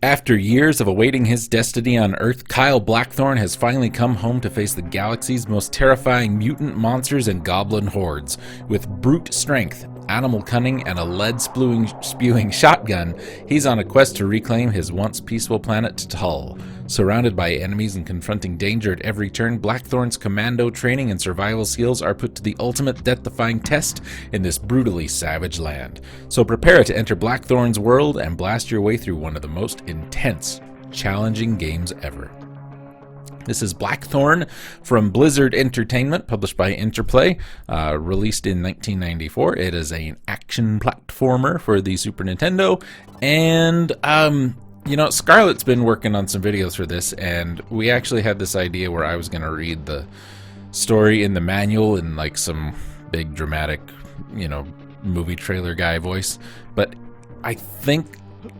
After years of awaiting his destiny on Earth, Kyle Blackthorne has finally come home to face the galaxy's most terrifying mutant monsters and goblin hordes. With brute strength, animal cunning, and a lead-spewing shotgun, he's on a quest to reclaim his once peaceful planet Tull. Surrounded by enemies and confronting danger at every turn, Blackthorne's commando training and survival skills are put to the ultimate death-defying test in this brutally savage land. So prepare to enter Blackthorne's world and blast your way through one of the most intense, challenging games ever. This is Blackthorne from Blizzard Entertainment, published by Interplay, released in 1994. It is an action platformer for the Super Nintendo, and you know, Scarlett's been working on some videos for this, and we actually had this idea where I was going to read the story in the manual in like some big dramatic, you know, movie trailer guy voice, but I think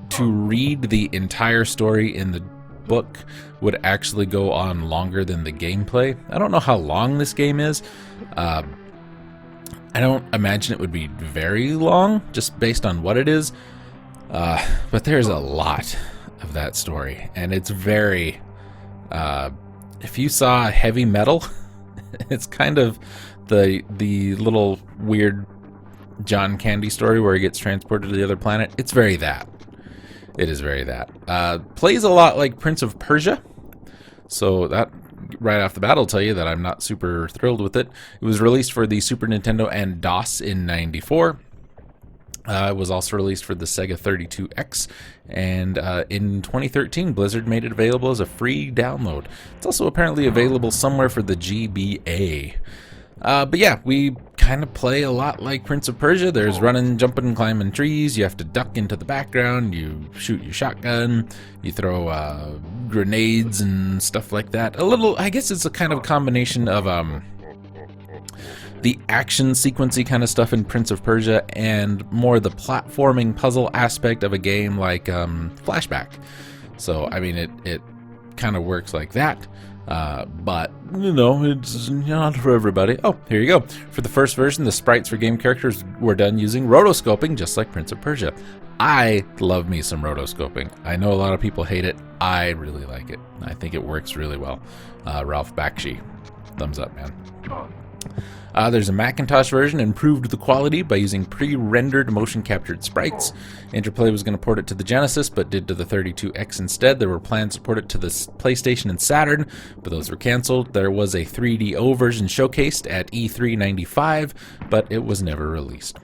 to read the entire story in the book would actually go on longer than the gameplay. I don't know how long this game is. I don't imagine it would be very long, just based on what it is, but there's a lot of that story, and it's very if you saw heavy metal, it's kind of the little weird John Candy story where he gets transported to the other planet. It's very that. It is very that. Plays a lot like Prince of Persia, so that right off the bat will tell you that I'm not super thrilled with it. It was released for the Super Nintendo and DOS in '94. It was also released for the Sega 32X, and in 2013, Blizzard made it available as a free download. It's also apparently available somewhere for the GBA. But yeah, we kind of play a lot like Prince of Persia. There's running, jumping, climbing trees. You have to duck into the background. You shoot your shotgun. You throw grenades and stuff like that. I guess it's a kind of combination of the action sequency kind of stuff in Prince of Persia and more the platforming puzzle aspect of a game like Flashback. So, I mean, it kind of works like that. But, you know, it's not for everybody. Oh, here you go. For the first version, the sprites for game characters were done using rotoscoping, just like Prince of Persia. I love me some rotoscoping. I know a lot of people hate it. I really like it. I think it works really well. Ralph Bakshi, thumbs up, man. There's a Macintosh version, improved the quality by using pre-rendered motion-captured sprites. Interplay was going to port it to the Genesis, but did to the 32X instead. There were plans to port it to the PlayStation and Saturn, but those were canceled. There was a 3DO version showcased at E3 '95, but it was never released.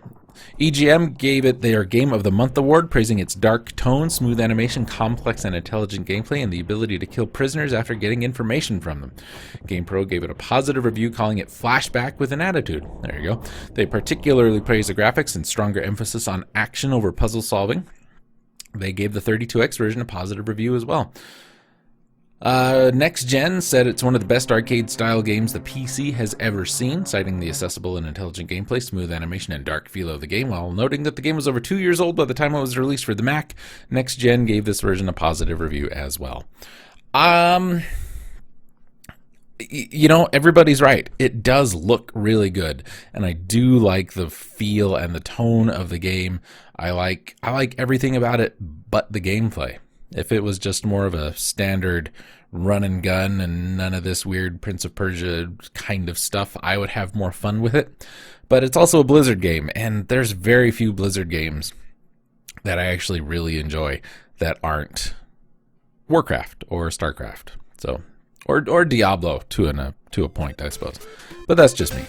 EGM gave it their Game of the Month award, praising its dark tone, smooth animation, complex and intelligent gameplay, and the ability to kill prisoners after getting information from them. GamePro gave it a positive review, calling it Flashback with an attitude. There you go. They particularly praised the graphics and stronger emphasis on action over puzzle solving. They gave the 32X version a positive review as well. Next Gen said it's one of the best arcade-style games the PC has ever seen, citing the accessible and intelligent gameplay, smooth animation, and dark feel of the game, while noting that the game was over 2 years old by the time it was released for the Mac. Next Gen gave this version a positive review as well. You know, everybody's right. It does look really good, and I do like the feel and the tone of the game. I like everything about it but the gameplay. If it was just more of a standard run and gun and none of this weird Prince of Persia kind of stuff, I would have more fun with it. But it's also a Blizzard game, and there's very few Blizzard games that I actually really enjoy that aren't Warcraft or StarCraft. So, or Diablo to a point, I suppose. But that's just me.